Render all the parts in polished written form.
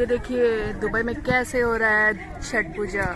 ये देखिए दुबई में कैसे हो रहा है छठ पूजा।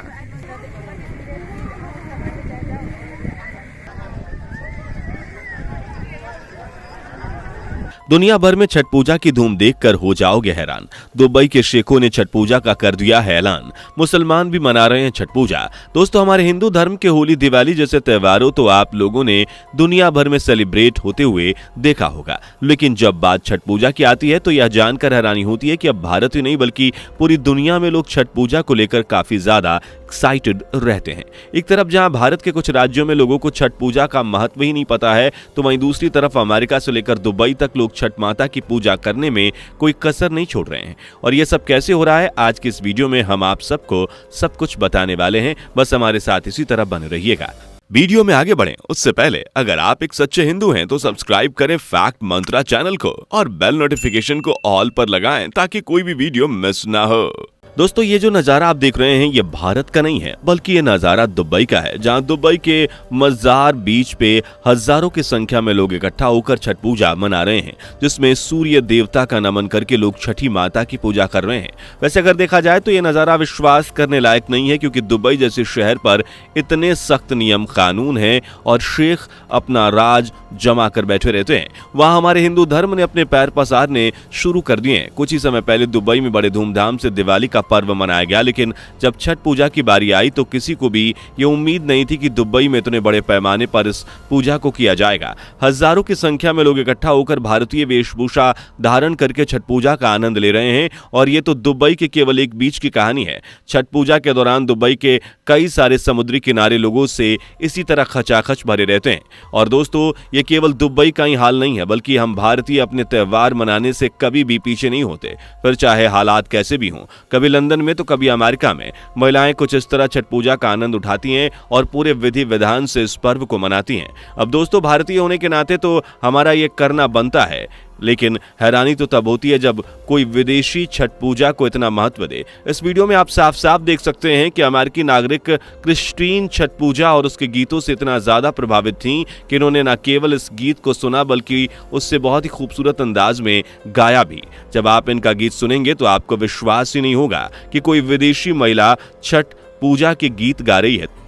दुनिया भर में छठ पूजा की धूम देखकर हो जाओगे हैरान। दुबई के शेखों ने छठ पूजा का कर दिया है ऐलान। मुसलमान भी मना रहे हैं छठ पूजा। दोस्तों, हमारे हिंदू धर्म के होली, दिवाली जैसे त्योहारों तो आप लोगों ने दुनिया भर में सेलिब्रेट होते हुए देखा होगा, लेकिन जब बात छठ पूजा की आती है तो यह जानकर हैरानी होती है कि अब भारत ही नहीं बल्कि पूरी दुनिया में लोग छठ पूजा को लेकर काफी ज्यादा एक्साइटेड रहते हैं। एक तरफ जहां भारत के कुछ राज्यों में लोगों को छठ पूजा का महत्व ही नहीं पता है, तो वहीं दूसरी तरफ अमेरिका से लेकर दुबई तक लोग छठ माता की पूजा करने में कोई कसर नहीं छोड़ रहे हैं। और यह सब कैसे हो रहा है, आज की इस वीडियो में हम आप सबको सब कुछ बताने वाले हैं। बस हमारे साथ इसी तरह बने रहिएगा। वीडियो में आगे बढ़ें उससे पहले अगर आप एक सच्चे हिंदू हैं तो सब्सक्राइब करें फैक्ट मंत्रा चैनल को और बेल नोटिफिकेशन को ऑल पर लगाएं ताकि कोई भी वीडियो मिस ना हो। दोस्तों, ये जो नज़ारा आप देख रहे हैं ये भारत का नहीं है बल्कि ये नज़ारा दुबई का है, जहां दुबई के मज़ार बीच पे हजारों की संख्या में लोग इकट्ठा होकर छठ पूजा मना रहे हैं, जिसमें सूर्य देवता का नमन करके लोग छठी माता की पूजा कर रहे हैं। वैसे अगर देखा जाए तो ये नज़ारा विश्वास करने लायक नहीं है, क्योंकि दुबई जैसे शहर पर इतने सख्त नियम कानून हैं और शेख अपना राज जमा कर बैठे रहते हैं। वहां हमारे हिंदू धर्म ने अपने पैर पसारने शुरू कर दिए हैं। कुछ ही समय पहले दुबई में बड़े धूमधाम से दिवाली का पर्व मनाया गया, लेकिन जब छठ पूजा की बारी आई तो किसी को भी ये उम्मीद नहीं थी कि दुबई में इतने बड़े पैमाने पर इस पूजा को किया जाएगा। हजारों की संख्या में लोग इकट्ठा होकर भारतीय वेशभूषा धारण करके छठ पूजा का आनंद ले रहे हैं। और ये तो दुबई के केवल एक बीच की कहानी है। छठ पूजा के दौरान दुबई के कई सारे समुद्री किनारे लोगों से इसी तरह खचाखच भरे रहते हैं। और दोस्तों, ये केवल दुबई का ही हाल नहीं है, बल्कि हम भारतीय अपने त्योहार मनाने से कभी भी पीछे नहीं होते, फिर चाहे हालात कैसे भी हों। कभी लंदन में तो कभी अमेरिका में महिलाएं कुछ इस तरह छठ पूजा का आनंद उठाती हैं और पूरे विधि विधान से इस पर्व को मनाती हैं। अब दोस्तों, भारतीय होने के नाते तो हमारा ये करना बनता है, लेकिन हैरानी तो तब होती है जब कोई विदेशी छठ पूजा को इतना महत्व दे। इस वीडियो में आप साफ साफ देख सकते हैं कि अमेरिकी नागरिक क्रिस्टीन छठ पूजा और उसके गीतों से इतना ज्यादा प्रभावित थीं कि इन्होंने न केवल इस गीत को सुना बल्कि उससे बहुत ही खूबसूरत अंदाज में गाया भी। जब आप इनका गीत सुनेंगे तो आपको विश्वास ही नहीं होगा कि कोई विदेशी महिला छठ पूजा के गीत गा रही है।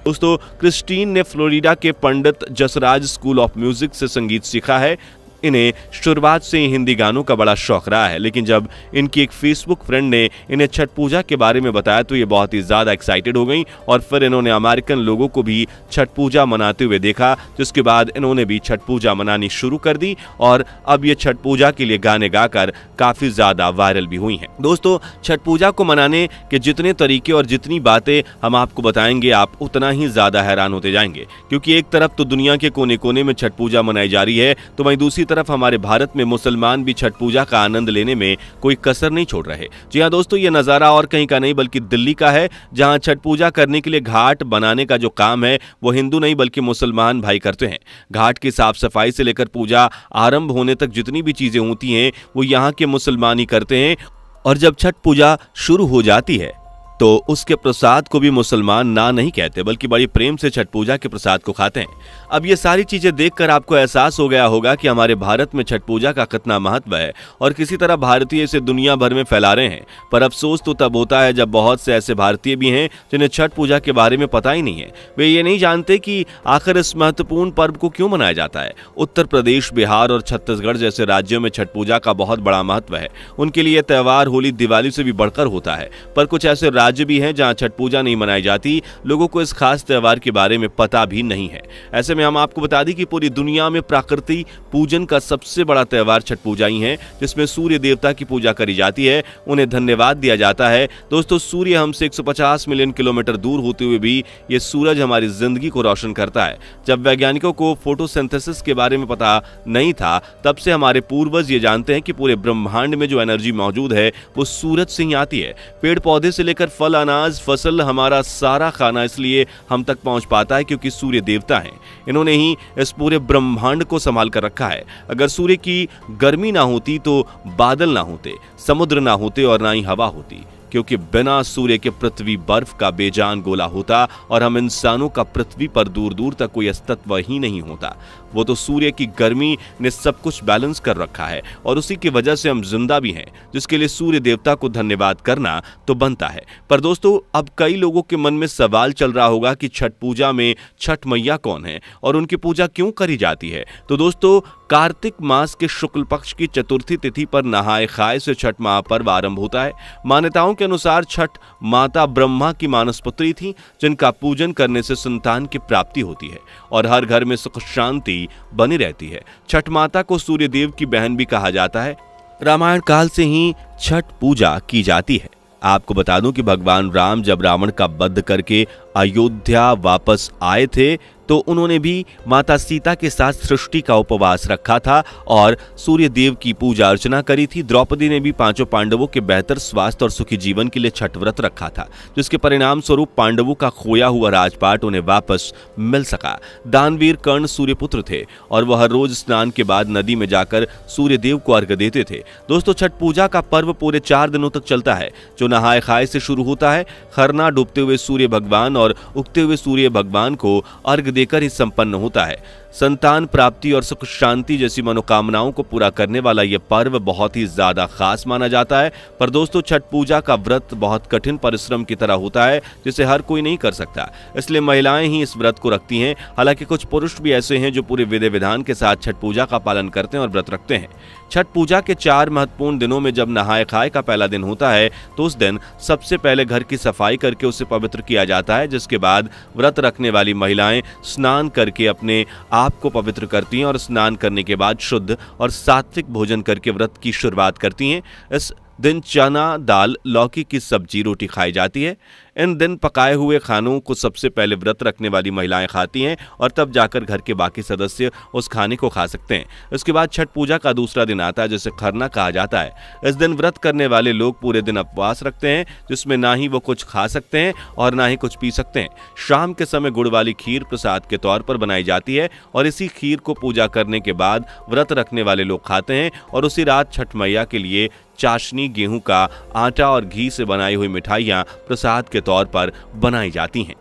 दोस्तों, क्रिस्टीन ने फ्लोरिडा के Pandit Jasraj school of music से संगीत सीखा है। इन्हें शुरुआत से ही हिंदी गानों का बड़ा शौक रहा है, लेकिन जब इनकी एक फेसबुक फ्रेंड ने इन्हें छठ पूजा के बारे में बताया तो ये बहुत ही ज्यादा एक्साइटेड हो गई और फिर इन्होंने अमेरिकन लोगों को भी छठ पूजा मनाते हुए देखा, जिसके बाद इन्होंने भी छठ पूजा मनानी शुरू कर दी और अब ये छठ पूजा के लिए गाने गाकर काफी ज्यादा वायरल भी हुई हैं। दोस्तों, छठ पूजा को मनाने के जितने तरीके और जितनी बातें हम आपको बताएंगे, आप उतना ही ज्यादा हैरान होते जाएंगे, क्योंकि एक तरफ तो दुनिया के कोने कोने में छठ पूजा मनाई जा रही है, तो वहीं दूसरी तरफ हमारे भारत में मुसलमान भी छठ पूजा का आनंद लेने में कोई कसर नहीं छोड़ रहे। जी हां दोस्तों, ये नजारा और कहीं का नहीं बल्कि दिल्ली का है, जहां छठ पूजा करने के लिए घाट बनाने का जो काम है वो हिंदू नहीं बल्कि मुसलमान भाई करते हैं। घाट की साफ सफाई से लेकर पूजा आरंभ होने तक जितनी भी चीजें होती हैं वो यहाँ के मुसलमान ही करते हैं। और जब छठ पूजा शुरू हो जाती है तो उसके प्रसाद को भी मुसलमान ना नहीं कहते बल्कि बड़ी प्रेम से छठ पूजा के प्रसाद को खाते हैं। अब ये सारी चीजें देखकर आपको एहसास हो गया होगा कि हमारे भारत में छठ पूजा का कितना महत्व है और किसी तरह भारतीय इसे दुनिया भर में फैला रहे हैं। पर अफसोस तो तब होता है जब बहुत से ऐसे भारतीय भी हैं जिन्हें छठ पूजा के बारे में पता ही नहीं है। वे ये नहीं जानते कि आखिर इस महत्वपूर्ण पर्व को क्यों मनाया जाता है। उत्तर प्रदेश, बिहार और छत्तीसगढ़ जैसे राज्यों में छठ पूजा का बहुत बड़ा महत्व है। उनके लिए त्योहार होली, दिवाली से भी बढ़कर होता है। पर कुछ ऐसे राज्य भी हैं जहां छठ पूजा नहीं मनाई जाती, लोगों को इस खास त्योहार के बारे में पता भी नहीं है। ऐसे में हम आपको बता दें कि पूरी दुनिया में प्रकृति पूजन का सबसे बड़ा त्योहार छठ पूजा ही है, जिसमें सूर्य देवता की पूजा करी जाती है, उन्हें धन्यवाद दिया जाता है। दोस्तों, सूर्य हमसे 150 मिलियन किलोमीटर दूर होते हुए भी ये सूरज हमारी जिंदगी को रोशन करता है। जब वैज्ञानिकों को फोटोसिंथेसिस के बारे में पता नहीं था, तब से हमारे पूर्वज ये जानते हैं कि पूरे ब्रह्मांड में जो एनर्जी मौजूद है वो सूरज से ही आती है। पेड़ पौधे से लेकर फल, अनाज, फसल, हमारा सारा खाना इसलिए हम तक पहुंच पाता है क्योंकि सूर्य देवता हैं। इन्होंने ही इस पूरे ब्रह्मांड को संभाल कर रखा है। अगर सूर्य की गर्मी ना होती तो बादल ना होते, समुद्र ना होते और ना ही हवा होती। क्योंकि बिना सूर्य के पृथ्वी बर्फ का बेजान गोला होता और हम इंसानों का पृथ्वी पर दूर दूर तक कोई अस्तित्व ही नहीं होता। वो तो सूर्य की गर्मी ने सब कुछ बैलेंस कर रखा है और उसी की वजह से हम जिंदा भी हैं, जिसके लिए सूर्य देवता को धन्यवाद करना तो बनता है। पर दोस्तों, अब कई लोगों के मन में सवाल चल रहा होगा कि छठ पूजा में छठ मैया कौन है और उनकी पूजा क्यों करी जाती है। तो दोस्तों, कार्तिक मास के शुक्ल पक्ष की चतुर्थी तिथि पर नहाय खाए से छठ महापर्व आरंभ होता है। मान्यताओं के अनुसार छठ माता ब्रह्मा की मानस पुत्री थी, जिनका पूजन करने से संतान की प्राप्ति होती है और हर घर में सुख शांति बनी रहती है। छठ माता को सूर्य देव की बहन भी कहा जाता है। रामायण काल से ही छठ पूजा की जाती है। आपको बता दूं कि भगवान राम जब रावण का वध करके अयोध्या वापस आए थे तो उन्होंने भी माता सीता के साथ सृष्टि का उपवास रखा था और सूर्य देव की पूजा अर्चना करी थी। द्रौपदी ने भी पांचों पांडवों के बेहतर स्वास्थ्य और सुखी जीवन के लिए छठ व्रत रखा था, जिसके परिणाम स्वरूप पांडवों का खोया हुआ राजपाट उन्हें वापस मिल सका। दानवीर कर्ण सूर्यपुत्र थे और वह हर रोज स्नान के बाद नदी में जाकर सूर्य देव को अर्घ्य देते थे। दोस्तों, छठ पूजा का पर्व पूरे 4 दिनों तक चलता है, जो नहाय खाए से शुरू होता है। खरना डूबते हुए सूर्य भगवान और उगते हुए सूर्य भगवान को अर्घ्य देकर ही संपन्न होता है। संतान प्राप्ति और सुख शांति जैसी मनोकामनाओं को पूरा करने वाला यह पर्व बहुत ही ज्यादा खास माना जाता है। पर दोस्तों, छठ पूजा का व्रत बहुत कठिन परिश्रम की तरह होता है, जिसे हर कोई नहीं कर सकता, इसलिए महिलाएं ही इस व्रत को रखती हैं। हालांकि कुछ पुरुष भी ऐसे हैं जो पूरे विधि विधान के साथ छठ पूजा का पालन करते हैं और व्रत रखते हैं। छठ पूजा के 4 महत्वपूर्ण दिनों में जब नहाय खाए का पहला दिन होता है तो उस दिन सबसे पहले घर की सफाई करके उसे पवित्र किया जाता है, जिसके बाद व्रत रखने वाली महिलाएं स्नान करके अपने आप को पवित्र करती हैं और स्नान करने के बाद शुद्ध और सात्विक भोजन करके व्रत की शुरुआत करती हैं। इस दिन चना दाल लौकी की सब्जी रोटी खाई जाती है। इन दिन पकाए हुए खानों को सबसे पहले व्रत रखने वाली महिलाएं खाती हैं और तब जाकर घर के बाकी सदस्य उस खाने को खा सकते हैं। इसके बाद छठ पूजा का दूसरा दिन आता है, जिसे खरना कहा जाता है। इस दिन व्रत करने वाले लोग पूरे दिन उपवास रखते हैं, जिसमें ना ही वो कुछ खा सकते हैं और ना ही कुछ पी सकते हैं। शाम के समय गुड़ वाली खीर प्रसाद के तौर पर बनाई जाती है और इसी खीर को पूजा करने के बाद व्रत रखने वाले लोग खाते हैं और उसी रात छठ मैया के लिए चाशनी, गेहूं का आटा और घी से बनाई हुई मिठाइयां प्रसाद के तौर पर बनाई जाती हैं।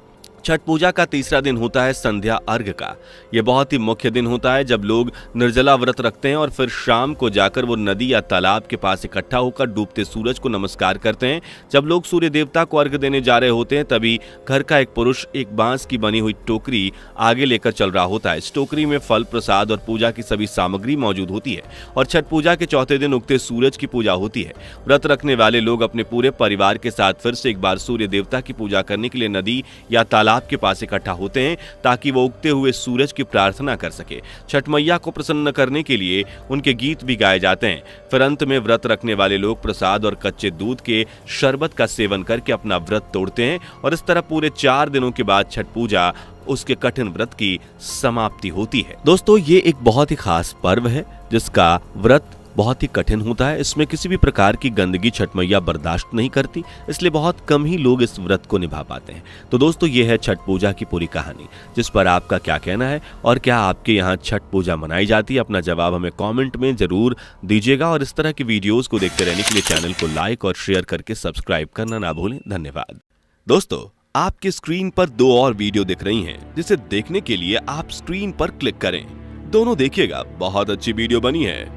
छठ पूजा का तीसरा दिन होता है संध्या अर्घ का। यह बहुत ही मुख्य दिन होता है जब लोग निर्जला व्रत रखते हैं और फिर शाम को जाकर वो नदी या तालाब के पास इकट्ठा होकर डूबते सूरज को नमस्कार करते हैं। जब लोग सूर्य देवता को अर्घ देने जा रहे होते हैं तभी घर का एक पुरुष एक बांस की बनी हुई टोकरी आगे लेकर चल रहा होता है। इस टोकरी में फल, प्रसाद और पूजा की सभी सामग्री मौजूद होती है और छठ पूजा के चौथे दिन उगते सूरज की पूजा होती है। व्रत रखने वाले लोग अपने पूरे परिवार के साथ फिर से एक बार सूर्य देवता की पूजा करने के लिए नदी या तालाब के पास इकट्ठा होते हैं ताकि वो उगते हुए सूरज की प्रार्थना कर सके। छठ मैया को प्रसन्न करने के लिए उनके गीत भी गाए जाते हैं। फिर अंत में व्रत रखने वाले लोग प्रसाद और कच्चे दूध के शरबत का सेवन करके अपना व्रत तोड़ते हैं और इस तरह पूरे 4 दिनों के बाद छठ पूजा उसके कठिन व्रत की समाप्ति होती है। दोस्तों, ये एक बहुत ही खास पर्व है जिसका व्रत बहुत ही कठिन होता है। इसमें किसी भी प्रकार की गंदगी छठ मैया बर्दाश्त नहीं करती, इसलिए बहुत कम ही लोग इस व्रत को निभा पाते हैं। तो दोस्तों, ये है छठ पूजा की पूरी कहानी, जिस पर आपका क्या कहना है और क्या आपके यहाँ छठ पूजा मनाई जाती है? अपना जवाब हमें कमेंट में जरूर दीजिएगा और इस तरह की वीडियोस को देखते रहने के लिए चैनल को लाइक और शेयर करके सब्सक्राइब करना ना भूलें। धन्यवाद। दोस्तों, आपकी स्क्रीन पर 2 और वीडियो दिख रही हैं, जिसे देखने के लिए आप स्क्रीन पर क्लिक करें। दोनों देखिएगा, बहुत अच्छी वीडियो बनी है।